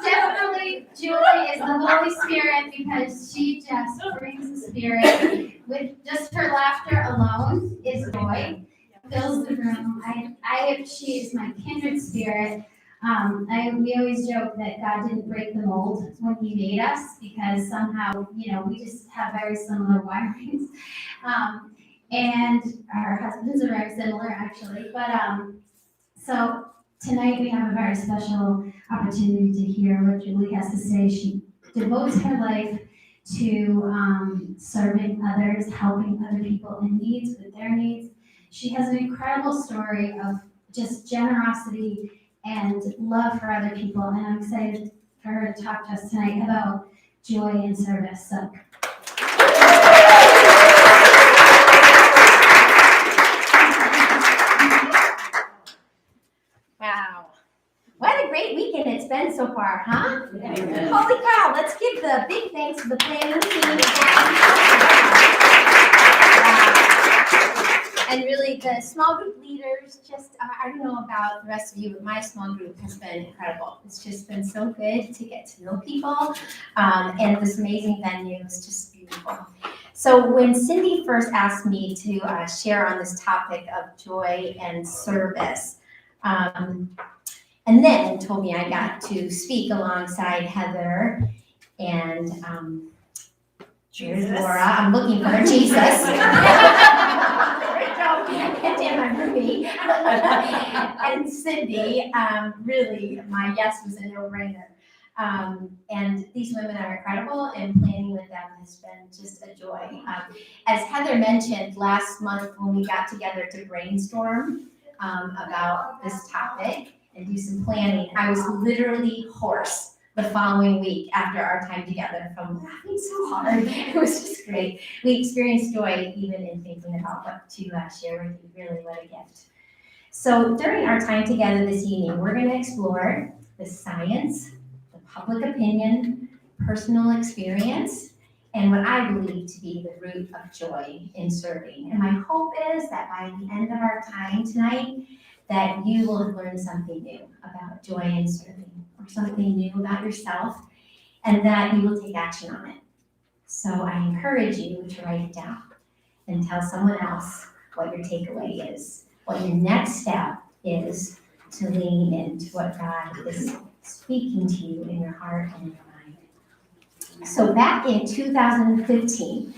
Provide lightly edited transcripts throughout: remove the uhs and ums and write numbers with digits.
Definitely, Julie is the Holy Spirit because she just brings the Spirit. With just her laughter alone is joy, fills the room. She is my kindred spirit. We always joke that God didn't break the mold when He made us because somehow, we just have very similar wirings. And our husbands are very similar, actually. But so tonight we have a very special opportunity to hear what Julie has to say. She devotes her life to serving others, helping other people in needs with their needs. She has an incredible story of just generosity and love for other people, and I'm excited for her to talk to us tonight about joy and service. So. Wow. What a great weekend it's been so far, huh? Yeah. Holy cow, let's give the big thanks to the planning team again. And really the small group leaders, I don't know about the rest of you, but my small group has been incredible. It's just been so good to get to know people, and this amazing venue is just beautiful. So when Cindy first asked me to share on this topic of joy and service, and then told me I got to speak alongside Heather and here's Laura. I'm looking for Jesus. And Cindy, really, my yes was a no-brainer. And these women are incredible, and planning with them has been just a joy. As Heather mentioned last month when we got together to brainstorm about this topic and do some planning, I was literally hoarse the following week after our time together from laughing so hard. It was just great. We experienced joy even in thinking about what to share with you. Really, what a gift. So during our time together this evening, we're going to explore the science, the public opinion, personal experience, and what I believe to be the root of joy in serving. And my hope is that by the end of our time tonight, that you will have learned something new about joy in serving, or something new about yourself, and that you will take action on it. So I encourage you to write it down and tell someone else what your takeaway is, what your next step is to lean into what God is speaking to you in your heart and in your mind. So back in 2015,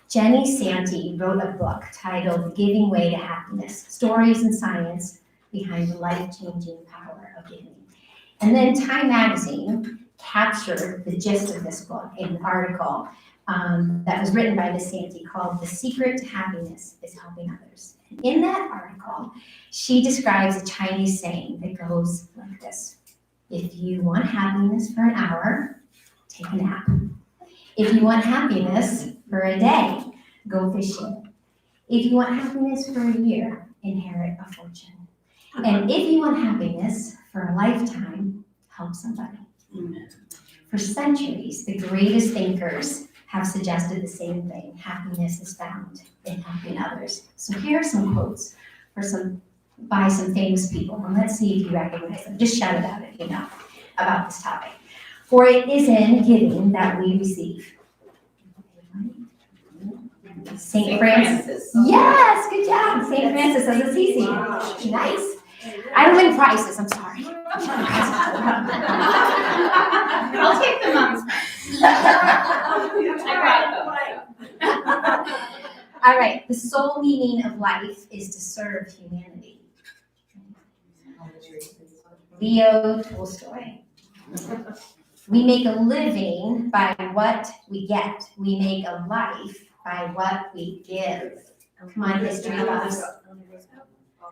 Jenny Santee wrote a book titled Giving Way to Happiness, Stories and Science Behind the Life-Changing Power of Giving. And then Time Magazine captured the gist of this book in an article that was written by Ms. Santee called The Secret to Happiness is Helping Others. And in that article, she describes a Chinese saying that goes like this: if you want happiness for an hour, take a nap. If you want happiness for a day, go fishing. If you want happiness for a year, inherit a fortune. And if you want happiness for a lifetime, help somebody. Amen. For centuries, the greatest thinkers have suggested the same thing. Happiness is found in helping others. So here are some quotes by some famous people, and let's see if you recognize them. Just shout it out if you know about this topic. For it is in giving that we receive. Saint Francis. Yes, good job. Saint Francis of Assisi. Wow. Nice. I win prizes, I'm sorry. I'll take the mom's All right, the sole meaning of life is to serve humanity. Leo Tolstoy. We make a living by what we get. We make a life by what we give. Come on, history buffs.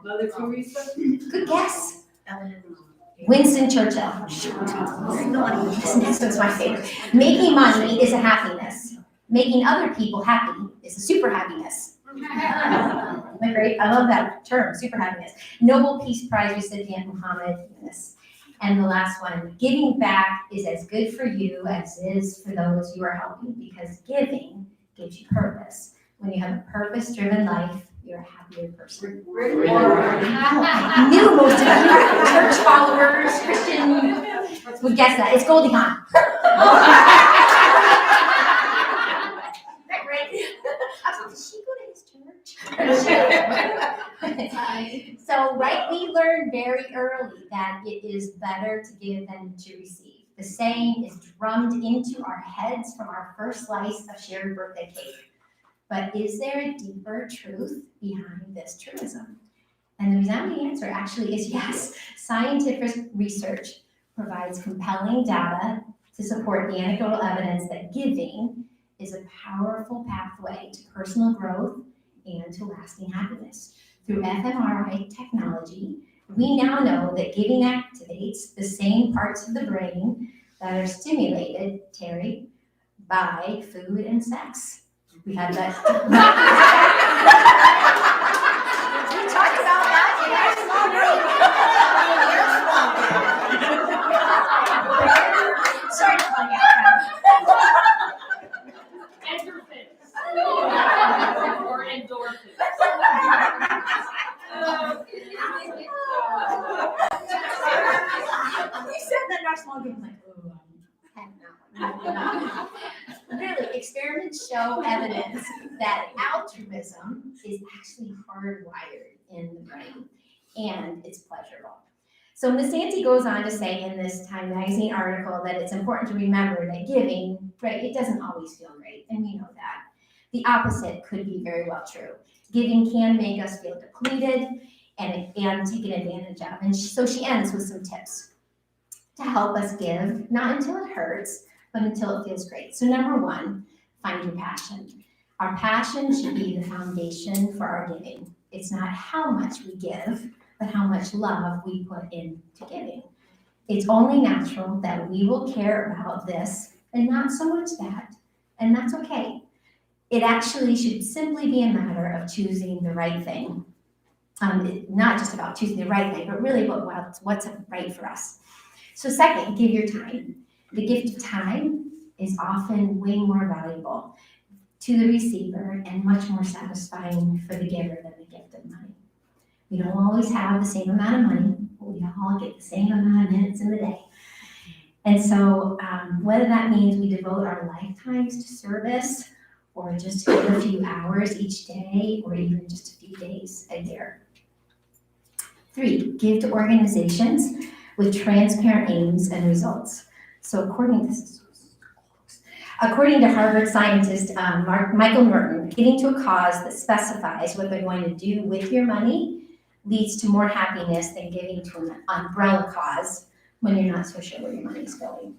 Mother Teresa? Good guess. Winston Churchill. This next one's my favorite. Making money is a happiness. Making other people happy is a super happiness. Great. I love that term, super happiness. Nobel Peace Prize recipient Muhammad Yunus. And the last one, giving back is as good for you as it is for those you are helping, because giving gives you purpose. When you have a purpose-driven life, you're a happier person. Wow, I knew most of you are church followers, We guess that. It's Goldie Hawn. Right? I was like, did she go to his church? So, right, we learned very early that it is better to give than to receive. The saying is drummed into our heads from our first slice of shared birthday cake. But is there a deeper truth behind this truism? And the resounding answer actually is yes. Scientific research provides compelling data to support the anecdotal evidence that giving is a powerful pathway to personal growth and to lasting happiness. Through fMRI technology, we now know that giving activates the same parts of the brain that are stimulated, Terry, by food and sex. We had that. We talked about that in our small group. Sorry to plug out. Or endorphins. You said that in our small group, I'm like, really, experiments show evidence that altruism is actually hardwired in the brain, and it's pleasurable. So Ms. Nancy goes on to say in this Time Magazine article that it's important to remember that giving, right, it doesn't always feel great, and we know that. The opposite could be very well true. Giving can make us feel depleted and taken advantage of. And so she ends with some tips to help us give, not until it hurts, but until it feels great. So number one, find your passion. Our passion should be the foundation for our giving. It's not how much we give, but how much love we put into giving. It's only natural that we will care about this and not so much that, and that's okay. It actually should simply be a matter of choosing the right thing. Not just about choosing the right thing, but really what's right for us. So second, give your time. The gift of time is often way more valuable to the receiver and much more satisfying for the giver than the gift of money. We don't always have the same amount of money, but we all get the same amount of minutes in the day. And so whether that means we devote our lifetimes to service or just give a few hours each day or even just a few days a year. 3, give to organizations with transparent aims and results. So according to Harvard scientist Michael Norton, giving to a cause that specifies what they're going to do with your money leads to more happiness than giving to an umbrella cause when you're not so sure where your money's going.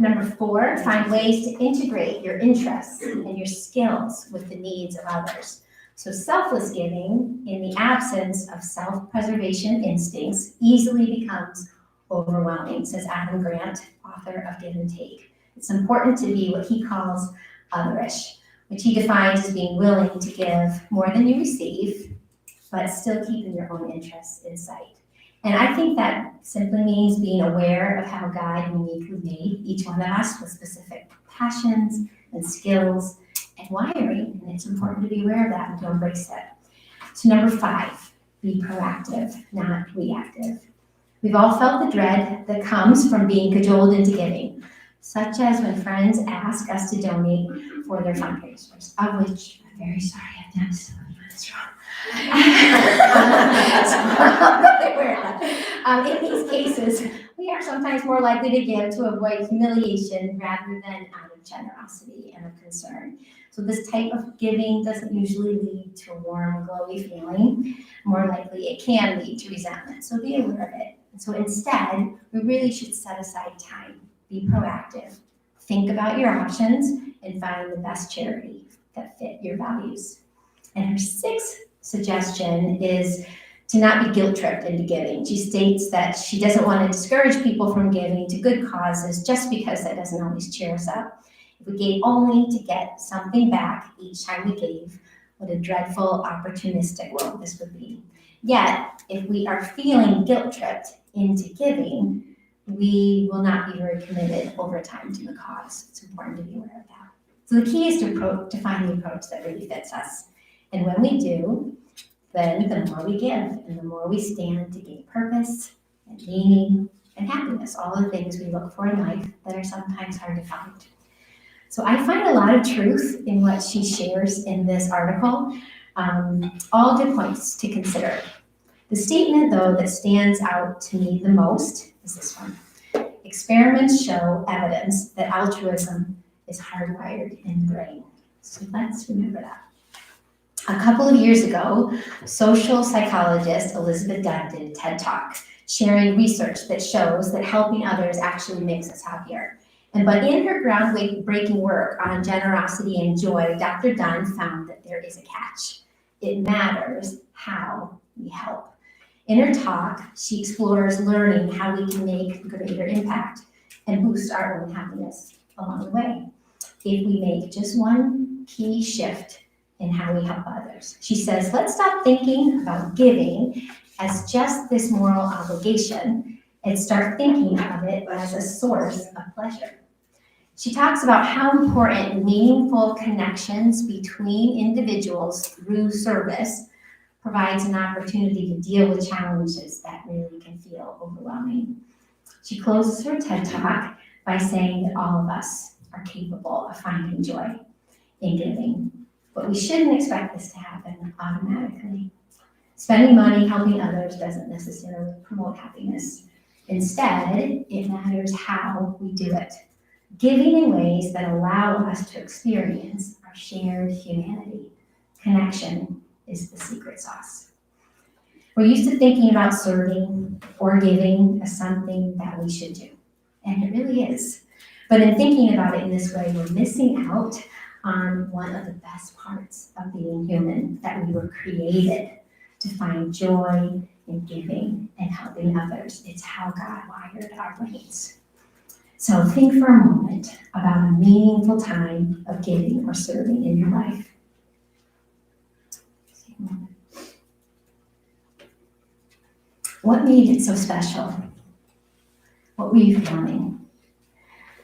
Number 4, find ways to integrate your interests and your skills with the needs of others. So selfless giving, in the absence of self-preservation instincts, easily becomes overwhelming, says Adam Grant, author of Give and Take. It's important to be what he calls otherish, which he defines as being willing to give more than you receive, but still keeping your own interests in sight. And I think that simply means being aware of how God uniquely made each one of us with specific passions and skills and wiring, and it's important to be aware of that and to embrace it. So number 5, be proactive, not reactive. We've all felt the dread that comes from being cajoled into giving, such as when friends ask us to donate for their fundraisers, of which I'm very sorry I've done so many minutes wrong. In these cases, we are sometimes more likely to give to avoid humiliation rather than out of generosity and of concern. So this type of giving doesn't usually lead to a warm, glowy feeling. More likely, it can lead to resentment. So be aware of it. And so instead, we really should set aside time. Be proactive. Think about your options and find the best charity that fit your values. And her 6th suggestion is to not be guilt-tripped into giving. She states that she doesn't want to discourage people from giving to good causes just because that doesn't always cheer us up. If we gave only to get something back each time we gave, what a dreadful, opportunistic world this would be. Yet, if we are feeling guilt-tripped into giving, we will not be very committed over time to the cause. It's important to be aware of that. So the key is to find the approach that really fits us. And when we do, then the more we give and the more we stand to gain purpose and meaning and happiness, all the things we look for in life that are sometimes hard to find. So I find a lot of truth in what she shares in this article, all good points to consider. The statement, though, that stands out to me the most is this one. Experiments show evidence that altruism is hardwired in the brain. So let's remember that. A couple of years ago, social psychologist Elizabeth Dunn did a TED Talk, sharing research that shows that helping others actually makes us happier. But in her groundbreaking work on generosity and joy, Dr. Dunn found that there is a catch. It matters how we help. In her talk, she explores learning how we can make greater impact and boost our own happiness along the way if we make just one key shift in how we help others. She says, let's stop thinking about giving as just this moral obligation and start thinking of it as a source of pleasure. She talks about how important meaningful connections between individuals through service provides an opportunity to deal with challenges that really can feel overwhelming. She closes her TED Talk by saying that all of us are capable of finding joy in giving, but we shouldn't expect this to happen automatically. Spending money helping others doesn't necessarily promote happiness. Instead, it matters how we do it, giving in ways that allow us to experience our shared humanity. Connection is the secret sauce. We're used to thinking about serving or giving as something that we should do, and it really is. But in thinking about it in this way, we're missing out on one of the best parts of being human, that we were created to find joy in giving and helping others. It's how God wired our brains. So think for a moment about a meaningful time of giving or serving in your life. What made it so special? What were you feeling?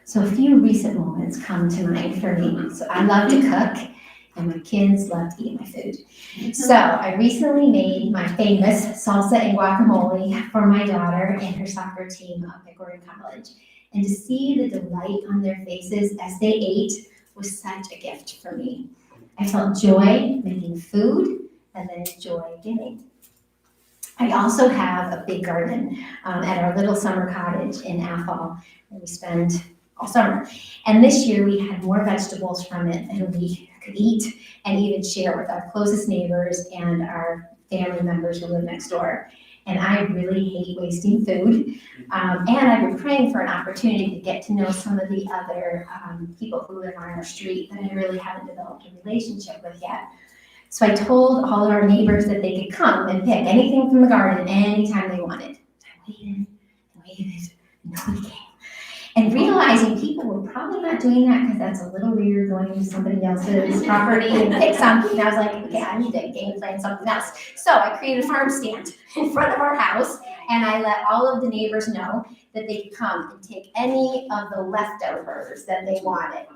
So a few recent moments come to mind for me. So I love to cook, and my kids love to eat my food. So I recently made my famous salsa and guacamole for my daughter and her soccer team up at Gordon College. And to see the delight on their faces as they ate was such a gift for me. I felt joy making food and then joy giving. I also have a big garden at our little summer cottage in Athol where we spend all summer. And this year we had more vegetables from it than we could eat and even share with our closest neighbors and our family members who live next door. And I really hate wasting food. And I've been praying for an opportunity to get to know some of the other people who live on our street that I really haven't developed a relationship with yet. So I told all of our neighbors that they could come and pick anything from the garden anytime they wanted. I waited and waited, and nobody came. And realizing people were probably not doing that because that's a little weird, going into somebody else's property and pick something. I was like, okay, I need to game plan something else. So I created a farm stand in front of our house, and I let all of the neighbors know that they could come and take any of the leftovers that they wanted.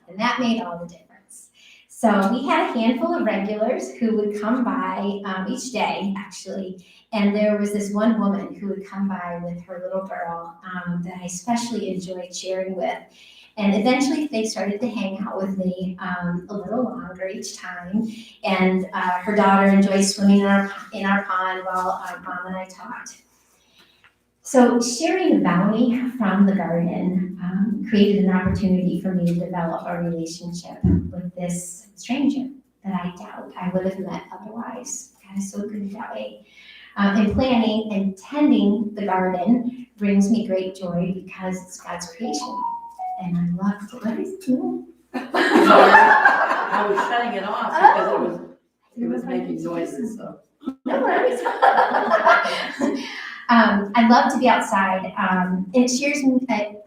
And that made all the difference. So we had a handful of regulars who would come by each day, actually. And there was this one woman who would come by with her little girl that I especially enjoyed sharing with. And eventually they started to hang out with me a little longer each time. And her daughter enjoyed swimming in our pond while Mom and I talked. So sharing the bounty from the garden created an opportunity for me to develop a relationship with this stranger that I doubt I would have met otherwise. God is so good that way. And planning and tending the garden brings me great joy because it's God's creation. And I love to what is cool. I was shutting it off because it was making noises, so. No worries. I love to be outside. And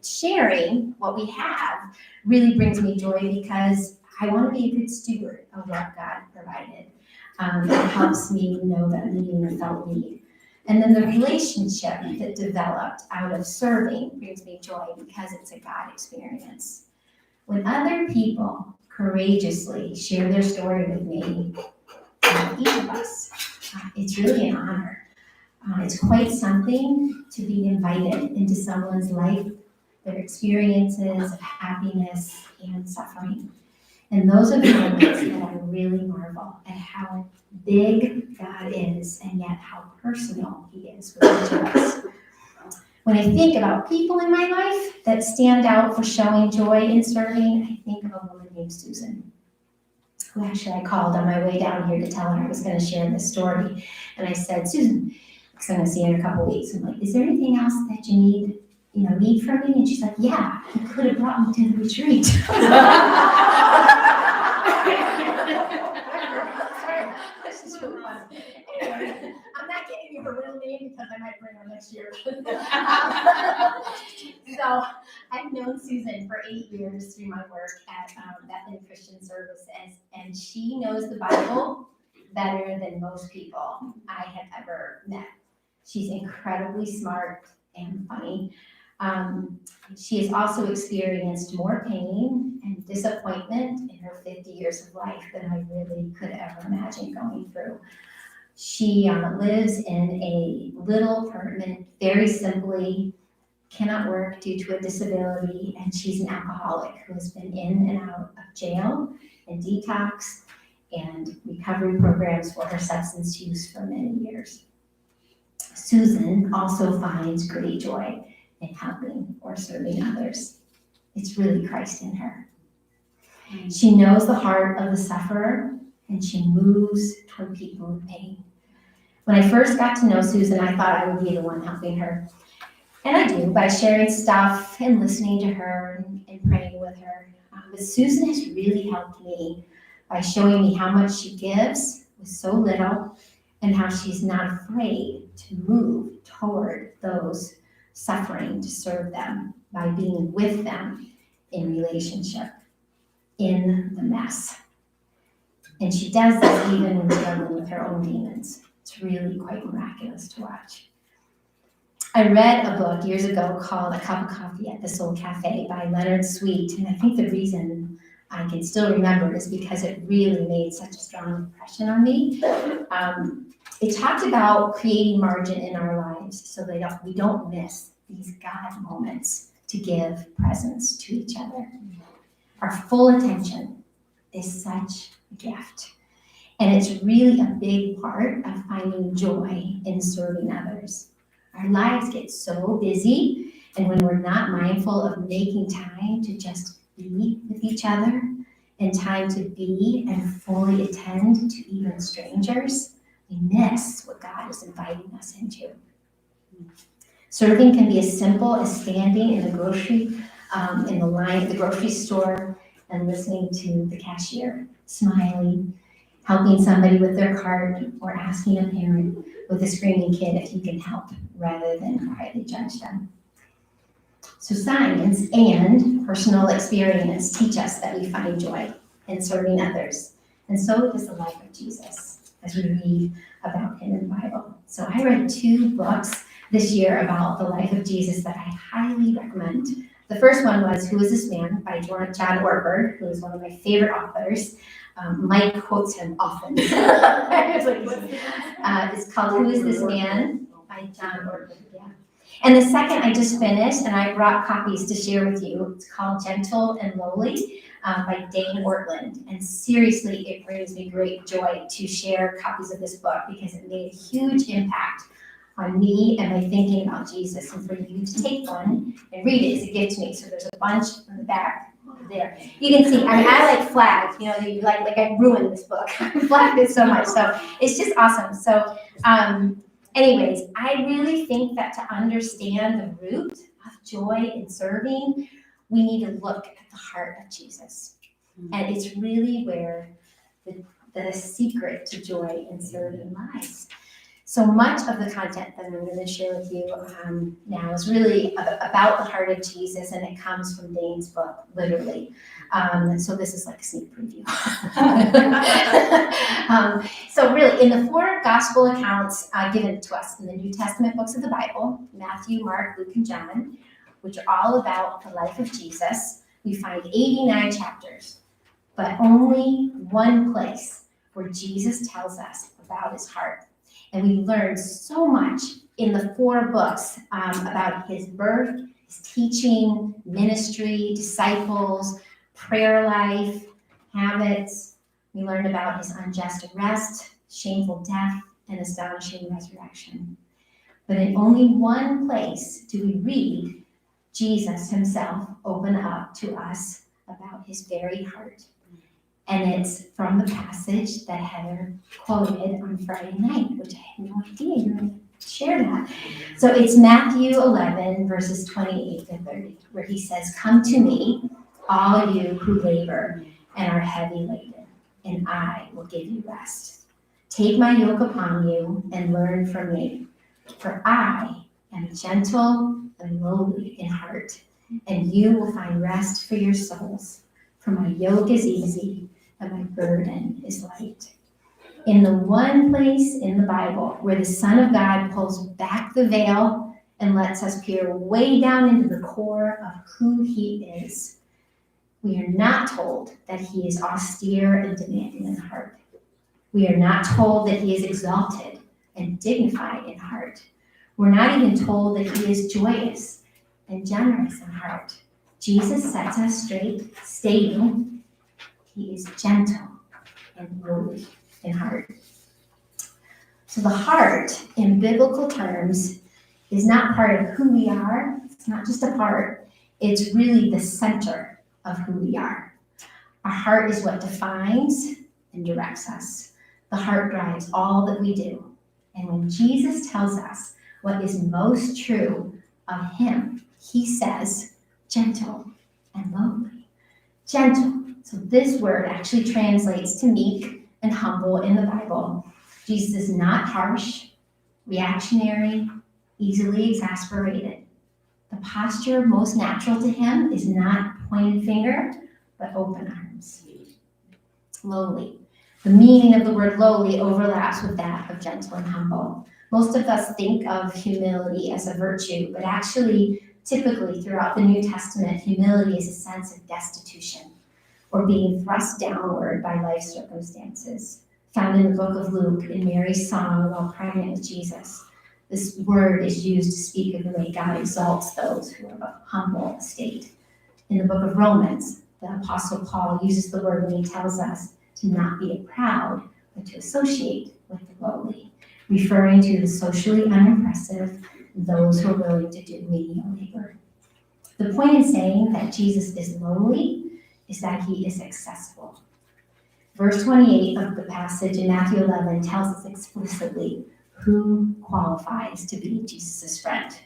sharing what we have really brings me joy because I want to be a good steward of what God provided. It helps me know that meeting a felt need. And then the relationship that developed out of serving brings me joy because it's a God experience. When other people courageously share their story with me, each of us, it's really an honor. It's quite something to be invited into someone's life, their experiences of happiness and suffering. And those are the moments that I really marvel at how big God is and yet how personal he is with each of us. When I think about people in my life that stand out for showing joy in serving, I think of a woman named Susan, who actually I called on my way down here to tell her I was going to share this story. And I said, Susan, because I'm going to see her in a couple weeks. I'm like, is there anything else that you need from me? And she's like, yeah, you could have brought me to the retreat. This is really fun. Anyway, I'm not giving you her real name because I might bring her next year. So I've known Susan for 8 years through my work at Bethany Christian Services, and she knows the Bible better than most people I have ever met. She's incredibly smart and funny. She has also experienced more pain and disappointment in her 50 years of life than I really could ever imagine going through. She lives in a little apartment, very simply, cannot work due to a disability, and she's an alcoholic who has been in and out of jail and detox and recovery programs for her substance use for many years. Susan also finds great joy in helping or serving others. It's really Christ in her. She knows the heart of the sufferer, and she moves toward people in pain. When I first got to know Susan, I thought I would be the one helping her. And I do, by sharing stuff and listening to her and praying with her. But Susan has really helped me by showing me how much she gives with so little, and how she's not afraid to move toward those suffering to serve them by being with them in relationship, in the mess. And she does this even when struggling with her own demons. It's really quite miraculous to watch. I read a book years ago called A Cup of Coffee at the Soul Cafe by Leonard Sweet, and I think the reason I can still remember it is because it really made such a strong impression on me. It talked about creating margin in our lives so that we don't miss these God moments to give presence to each other. Our full attention is such a gift. And it's really a big part of finding joy in serving others. Our lives get so busy, and when we're not mindful of making time to just be with each other and time to be and fully attend to even strangers, we miss what God is inviting us into. Serving can be as simple as standing in the in the line at the grocery store and listening to the cashier, smiling, helping somebody with their cart, or asking a parent with a screaming kid if you can help, rather than quietly judge them. So science and personal experience teach us that we find joy in serving others. And so does the life of Jesus, as we read about him in the Bible. So I read 2 books this year about the life of Jesus that I highly recommend. The first one was Who Is This Man? By John Ortberg, who is one of my favorite authors. Mike quotes him often. It's called Who Is This Man? By John Ortberg, yeah. And the second I just finished, and I brought copies to share with you. It's called Gentle and Lowly by Dane Ortland. And seriously, it brings me great joy to share copies of this book because it made a huge impact on me and my thinking about Jesus. And for you to take one and read it is a gift to me. So there's a bunch in the back there. You can see, I like flags, like I ruined this book. I flagged it so much. So it's just awesome. So anyways, I really think that to understand the root of joy in serving, we need to look at the heart of Jesus. And it's really where the secret to joy in serving lies. So much of the content that I'm going to share with you now is really about the heart of Jesus, and it comes from Dane's book, literally. So this is like a sneak preview. So really, in the 4 gospel accounts given to us in the New Testament books of the Bible, Matthew, Mark, Luke, and John, which are all about the life of Jesus, we find 89 chapters, but only one place where Jesus tells us about his heart. And we learned so much in the 4 books about his birth, his teaching, ministry, disciples, prayer life, habits. We learned about his unjust arrest, shameful death, and astonishing resurrection. But in only one place do we read Jesus himself open up to us about his very heart. And it's from the passage that Heather quoted on Friday night, which I had no idea you were going to share that. So it's Matthew 11, verses 28 to 30, where he says, "Come to me, all you who labor and are heavy laden, and I will give you rest. Take my yoke upon you and learn from me, for I am gentle and lowly in heart, and you will find rest for your souls. For my yoke is easy and my burden is light." In the one place in the Bible where the Son of God pulls back the veil and lets us peer way down into the core of who he is, we are not told that he is austere and demanding in heart. We are not told that he is exalted and dignified in heart. We're not even told that he is joyous and generous in heart. Jesus sets us straight, stating he is gentle and lowly in heart. So the heart, in biblical terms, is not part of who we are. It's not just a part. It's really the center of who we are. Our heart is what defines and directs us. The heart drives all that we do. And when Jesus tells us what is most true of him, he says, gentle and lowly. Gentle. So this word actually translates to meek and humble in the Bible. Jesus is not harsh, reactionary, easily exasperated. The posture most natural to him is not pointed finger, but open arms. Lowly. The meaning of the word lowly overlaps with that of gentle and humble. Most of us think of humility as a virtue, but actually, typically throughout the New Testament, humility is a sense of destitution or being thrust downward by life circumstances. Found in the book of Luke, in Mary's song while pregnant with Jesus, this word is used to speak of the way God exalts those who are of a humble estate. In the book of Romans, the Apostle Paul uses the word when he tells us to not be proud, but to associate with the lowly, referring to the socially unimpressive, those who are willing to do menial labor. The point in saying that Jesus is lowly is that he is accessible. Verse 28 of the passage in Matthew 11 tells us explicitly who qualifies to be Jesus' friend.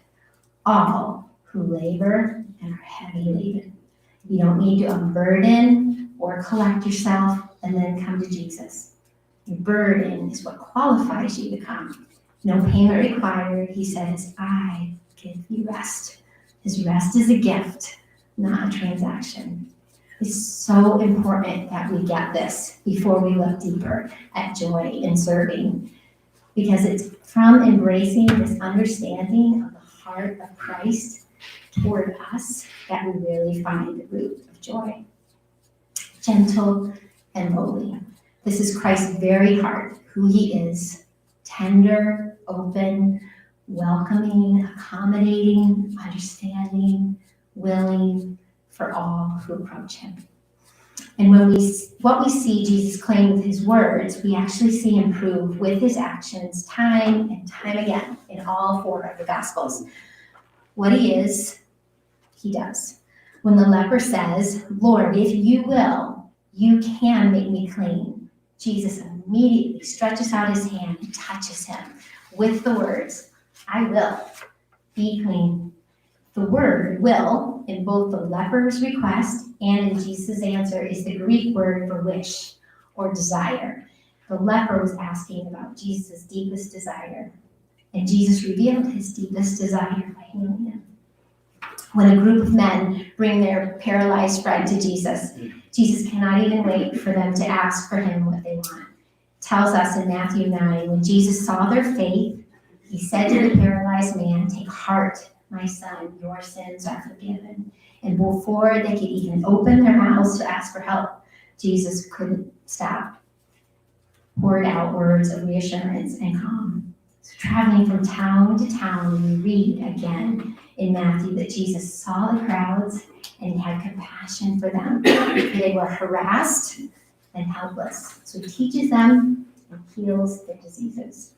All who labor and are heavy laden. You don't need to unburden or collect yourself and then come to Jesus. Your burden is what qualifies you to come. No payment required. He says, I give you rest. His rest is a gift, not a transaction. It's so important that we get this before we look deeper at joy in serving, because it's from embracing this understanding of the heart of Christ toward us that we really find the root of joy. Gentle and lowly. This is Christ's very heart, who he is, tender, open, welcoming, accommodating, understanding, willing for all who approach him. And what we see Jesus claim with his words, we actually see him prove with his actions time and time again in all 4 of the Gospels. What he is, he does. When the leper says, Lord, if you will, you can make me clean, Jesus immediately stretches out his hand and touches him with the words, I will, be clean. The word will, in both the leper's request and in Jesus' answer, is the Greek word for wish or desire. The leper was asking about Jesus' deepest desire, and Jesus revealed his deepest desire by healing him. When a group of men bring their paralyzed friend to Jesus, Jesus cannot even wait for them to ask for him what they want. It tells us in Matthew 9, when Jesus saw their faith, he said to the paralyzed man, take heart, my son, your sins are forgiven. And before they could even open their mouths to ask for help, Jesus couldn't stop, poured out words of reassurance and calm. Traveling from town to town, we read again in Matthew that Jesus saw the crowds and he had compassion for them. They were harassed and helpless. So he teaches them and heals their diseases.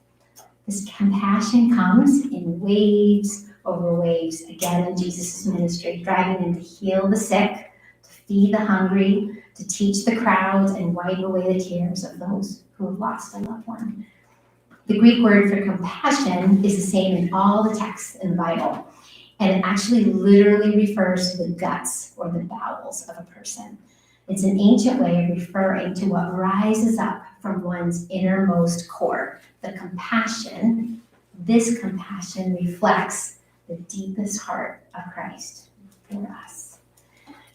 This compassion comes in waves over waves, again in Jesus' ministry, driving him to heal the sick, to feed the hungry, to teach the crowds and wipe away the tears of those who have lost a loved one. The Greek word for compassion is the same in all the texts in the Bible, and it actually literally refers to the guts or the bowels of a person. It's an ancient way of referring to what rises up from one's innermost core. The compassion, this compassion reflects the deepest heart of Christ for us.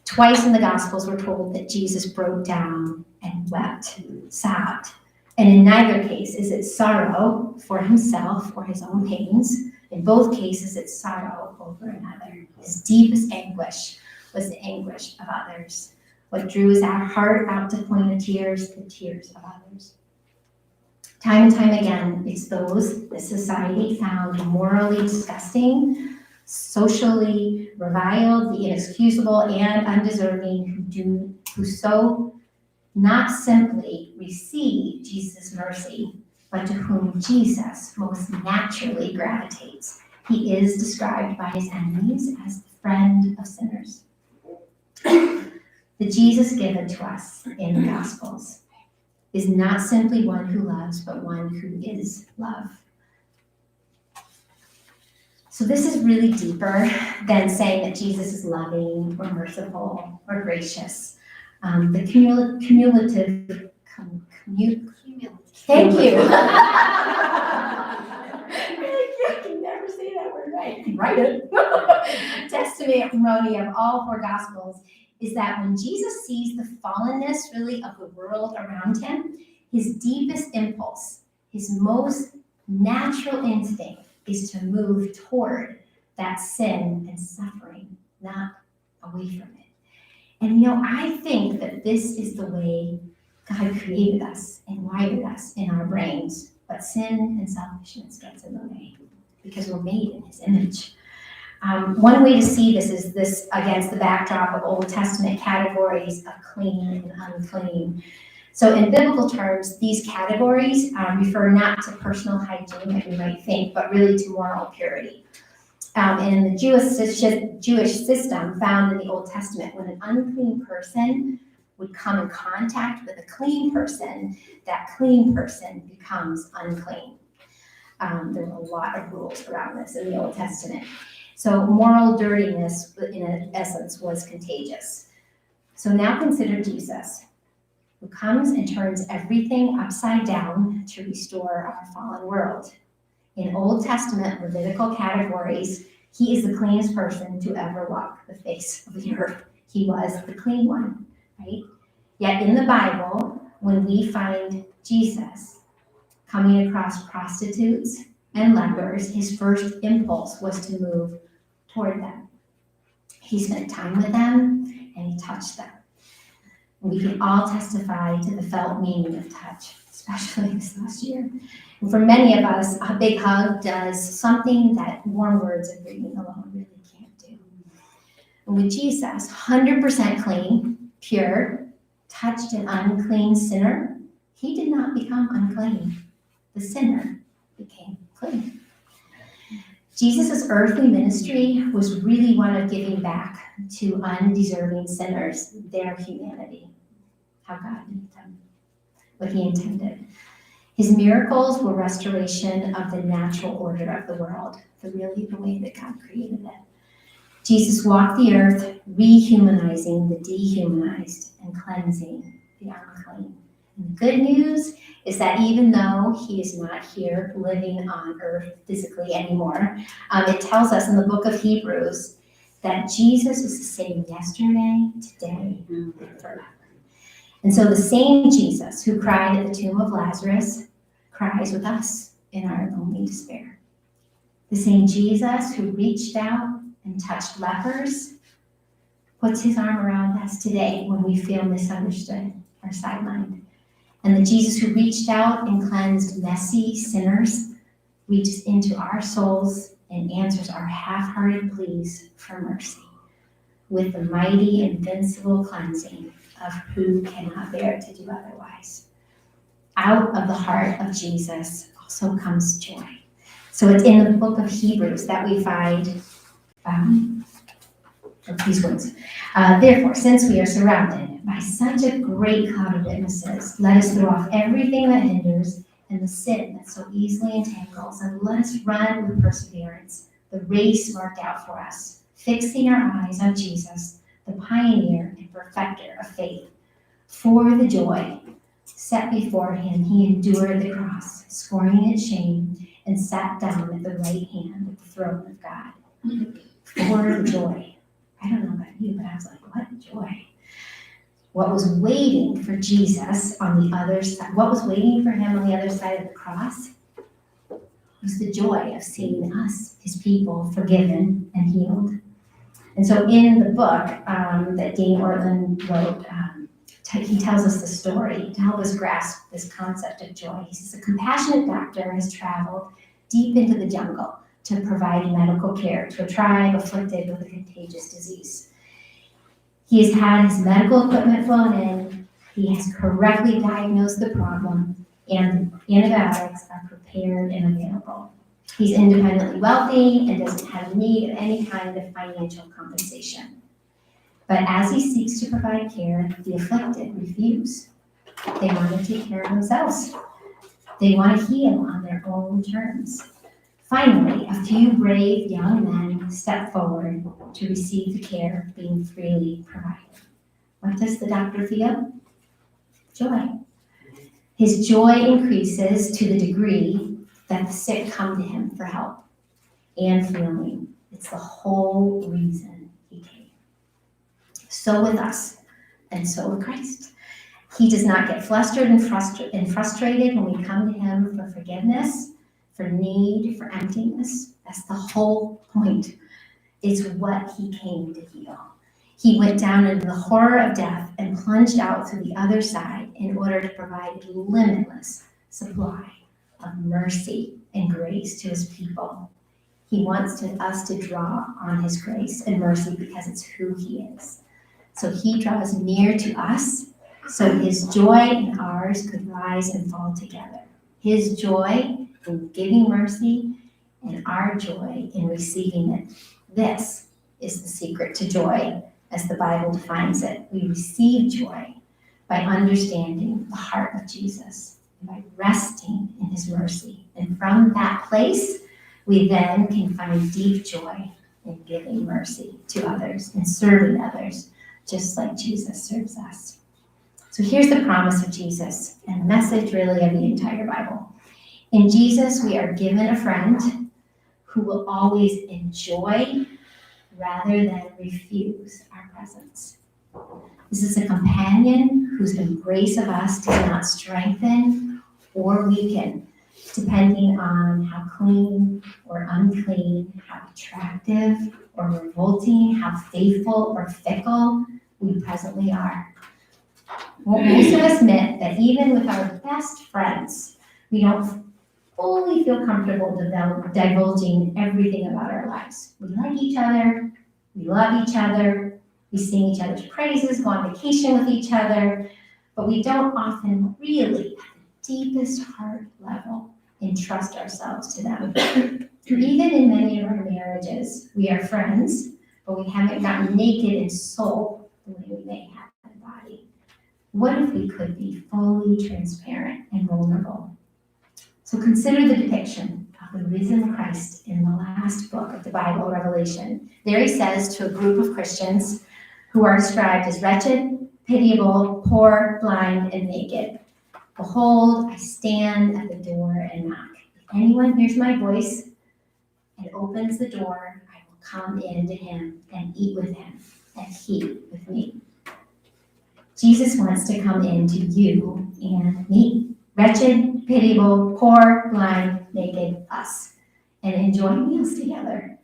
Twice in the Gospels we're told that Jesus broke down and wept, sobbed. And in neither case is it sorrow for himself or his own pains. In both cases, it's sorrow over another. His deepest anguish was the anguish of others. What drew his heart out to point of tears, the tears of others. Time and time again, it's those that society found morally disgusting, socially reviled, the inexcusable and undeserving, who so not simply receive Jesus' mercy, but to whom Jesus most naturally gravitates. He is described by his enemies as the friend of sinners. The Jesus given to us in the Gospels is not simply one who loves, but one who is love. So this is really deeper than saying that Jesus is loving or merciful or gracious. The cumulative, thank you. I can never say that word right. I can write it. Testimony of all four Gospels is that when Jesus sees the fallenness really of the world around him, his deepest impulse, his most natural instinct is to move toward that sin and suffering, not away from it. And I think that this is the way God created us and wired us in our brains, but sin and selfishness gets in the way because we're made in his image. One way to see this is this against the backdrop of Old Testament categories of clean and unclean. So in biblical terms, these categories refer not to personal hygiene like we might think, but really to moral purity. And in the Jewish system found in the Old Testament, when an unclean person would come in contact with a clean person, that clean person becomes unclean. There were a lot of rules around this in the Old Testament. So moral dirtiness, in essence, was contagious. So now consider Jesus, who comes and turns everything upside down to restore our fallen world. In Old Testament Levitical categories, he is the cleanest person to ever walk the face of the earth. He was the clean one, right? Yet in the Bible, when we find Jesus coming across prostitutes and lepers, his first impulse was to move toward them. He spent time with them and he touched them. We can all testify to the felt meaning of touch, especially this last year. And for many of us, a big hug does something that warm words of greeting alone really can't do. And with Jesus, 100% clean, pure, touched an unclean sinner, he did not become unclean. The sinner became clean. Jesus' earthly ministry was really one of giving back to undeserving sinners their humanity, how God made them, what he intended. His miracles were restoration of the natural order of the world, the way that God created it. Jesus walked the earth, rehumanizing the dehumanized and cleansing the unclean. And the good news is that even though he is not here living on earth physically anymore, it tells us in the book of Hebrews that Jesus is the same yesterday, today, and forever. And so the same Jesus who cried at the tomb of Lazarus cries with us in our lonely despair. The same Jesus who reached out and touched lepers puts his arm around us today when we feel misunderstood or sidelined. And the Jesus who reached out and cleansed messy sinners reaches into our souls and answers our half-hearted pleas for mercy with the mighty, invincible cleansing of who cannot bear to do otherwise. Out of the heart of Jesus also comes joy. So it's in the book of Hebrews that we find these words. Therefore, since we are surrounded by such a great cloud of witnesses, let us throw off everything that hinders and the sin that so easily entangles, and let us run with perseverance the race marked out for us, fixing our eyes on Jesus, the pioneer and perfecter of faith. For the joy set before him, he endured the cross, scorning its shame, and sat down at the right hand of the throne of God. For the joy. I don't know about you, but I was like, what joy. What was waiting for Jesus on the other side, what was waiting for him on the other side of the cross was the joy of seeing us, his people, forgiven and healed. And so in the book that Dane Ortlund wrote, he tells us the story to help us grasp this concept of joy. He says, a compassionate doctor has traveled deep into the jungle to provide medical care to a tribe afflicted with a contagious disease. He has had his medical equipment flown in, he has correctly diagnosed the problem, and antibiotics are prepared and available. He's independently wealthy and doesn't have need of any kind of financial compensation. But as he seeks to provide care, the afflicted refuse. They want to take care of themselves. They want to heal on their own terms. Finally, a few brave young men step forward to receive the care being freely provided. What does the doctor feel? Joy. His joy increases to the degree that the sick come to him for help and healing. It's the whole reason he came. So with us, and so with Christ. He does not get flustered and frustrated when we come to him for forgiveness, for need, for emptiness. That's the whole point. It's what he came to heal. He went down into the horror of death and plunged out to the other side in order to provide a limitless supply of mercy and grace to his people. He wants us to draw on his grace and mercy because it's who he is. So he draws near to us so his joy and ours could rise and fall together. His joy in giving mercy and our joy in receiving it. This is the secret to joy as the Bible defines it. We receive joy by understanding the heart of Jesus and by resting in his mercy. And from that place, we then can find deep joy in giving mercy to others and serving others, just like Jesus serves us. So here's the promise of Jesus and the message really of the entire Bible. In Jesus, we are given a friend who will always enjoy rather than refuse our presence. This is a companion whose embrace of us does not strengthen or weaken, depending on how clean or unclean, how attractive or revolting, how faithful or fickle we presently are. Well, most of us admit that even with our best friends, we don't fully feel comfortable divulging everything about our lives. We like each other, we love each other, we sing each other's praises, go on vacation with each other, but we don't often really, at the deepest heart level, entrust ourselves to them. Even in many of our marriages, we are friends, but we haven't gotten naked in soul the way we may have in body. What if we could be fully transparent and vulnerable? So consider the depiction of the risen Christ in the last book of the Bible, Revelation. There he says to a group of Christians who are described as wretched, pitiable, poor, blind, and naked. Behold, I stand at the door and knock. If anyone hears my voice and opens the door, I will come in to him and eat with him, and he with me. Jesus wants to come into you and me, wretched, pitiable, poor, blind, naked, us, and enjoy meals together.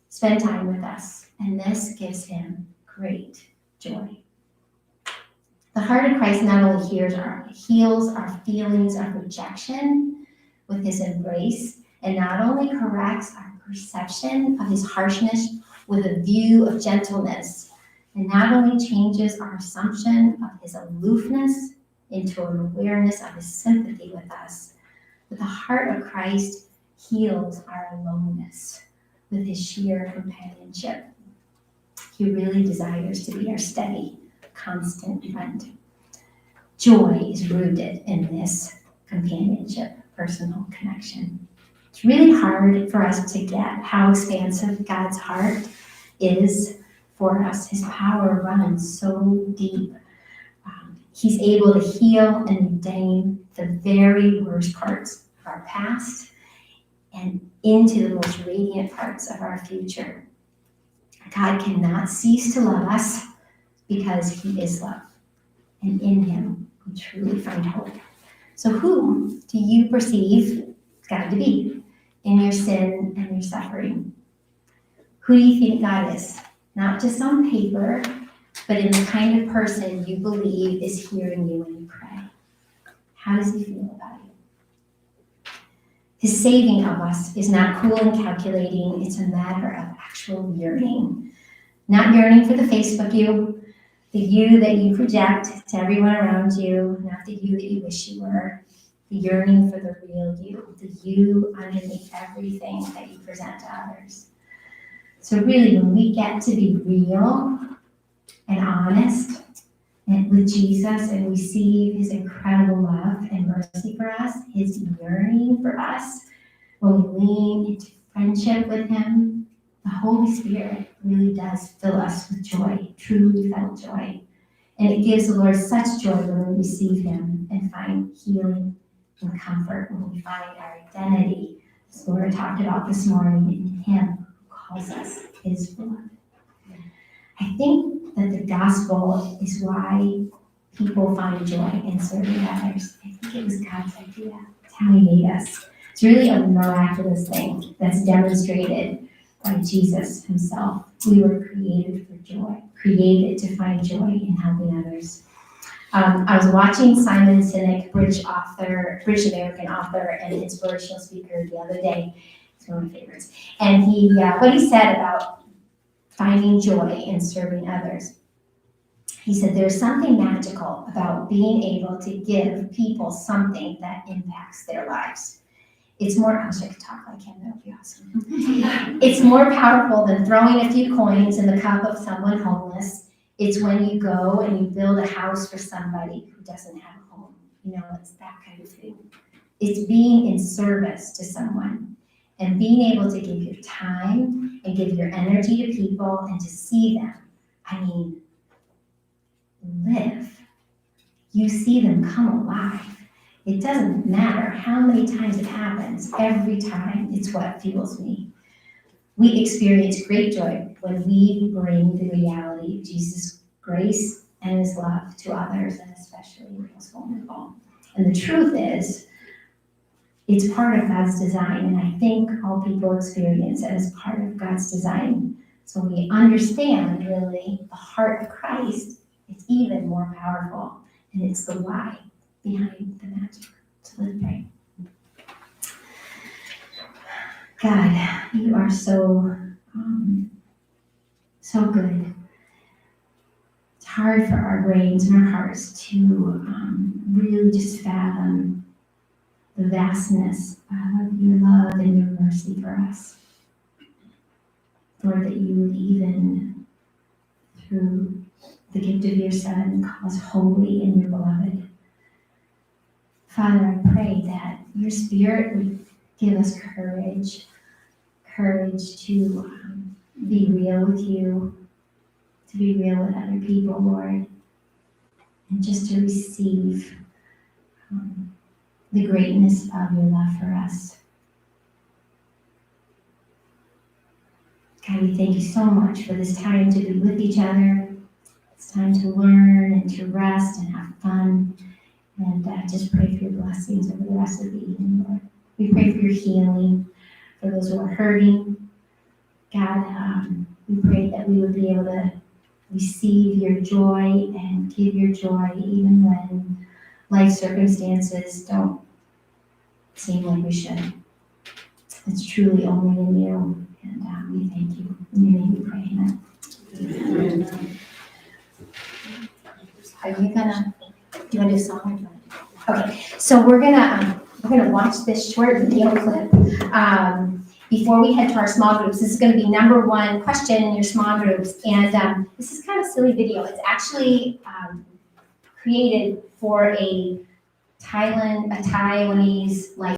Spend time with us, and this gives him great joy. The heart of Christ not only heals our feelings of rejection with his embrace, and not only corrects our perception of his harshness with a view of gentleness, and not only changes our assumption of his aloofness into an awareness of his sympathy with us, but the heart of Christ heals our aloneness with his sheer companionship. He really desires to be our steady, constant friend. Joy is rooted in this companionship, personal connection. It's really hard for us to get how expansive God's heart is for us. His power runs so deep. He's able to heal and redeem the very worst parts of our past and into the most radiant parts of our future. God cannot cease to love us because he is love. And in him, we truly find hope. So who do you perceive God to be in your sin and your suffering? Who do you think God is? Not just on paper, but in the kind of person you believe is hearing you when you pray. How does he feel about you? His saving of us is not cool and calculating. It's a matter of actual yearning. Not yearning for the Facebook you, the you that you project to everyone around you, not the you that you wish you were. The yearning for the real you, the you underneath everything that you present to others. So really, when we get to be real and honest and with Jesus, and we see his incredible love and mercy for us, his yearning for us, when we lean into friendship with him, the Holy Spirit really does fill us with joy, truly felt joy. And it gives the Lord such joy when we receive him and find healing and comfort, when we find our identity, as Laura talked about this morning, in him who calls us his beloved. I think that the gospel is why people find joy in serving others. I think it was God's idea. It's how he made us. It's really a miraculous thing that's demonstrated by Jesus himself. We were created for joy, created to find joy in helping others. I was watching Simon Sinek, British American author and inspirational speaker the other day. It's one of my favorites. And what he said about finding joy in serving others. He said, there's something magical about being able to give people something that impacts their lives. It's more, I wish I could talk like him, that would be awesome. It's more powerful than throwing a few coins in the cup of someone homeless. It's when you go and you build a house for somebody who doesn't have a home. You know, it's that kind of thing. It's being in service to someone and being able to give your time and give your energy to people and to see them. I mean, live. You see them come alive. It doesn't matter how many times it happens. Every time, it's what fuels me. We experience great joy when we bring the reality of Jesus' grace and his love to others, and especially the most vulnerable. And the truth is, it's part of God's design, and I think all people experience it as part of God's design. So when we understand, really, the heart of Christ, it's even more powerful, and it's the why behind the magic. So let's pray. God, you are so good. It's hard for our brains and our hearts to really just fathom the vastness of your love and your mercy for us. Lord, that you would even, through the gift of your Son, call us holy in your beloved. Father, I pray that your Spirit would give us courage to be real with you, to be real with other people, Lord, and just to receive the greatness of your love for us. God, we thank you so much for this time to be with each other. It's time to learn and to rest and have fun. And just pray for your blessings over the rest of the evening, Lord. We pray for your healing for those who are hurting. God, we pray that we would be able to receive your joy and give your joy even when life circumstances don't seem like we should. that's truly only in you. And we thank you. In your name we pray, amen. Are you gonna, do you wanna do a song or do you wanna do? Okay, so we're gonna watch this short video clip, before we head to our small groups. This is gonna be number one question in your small groups, and, this is kind of a silly video. It's actually, created for a Taiwanese, like,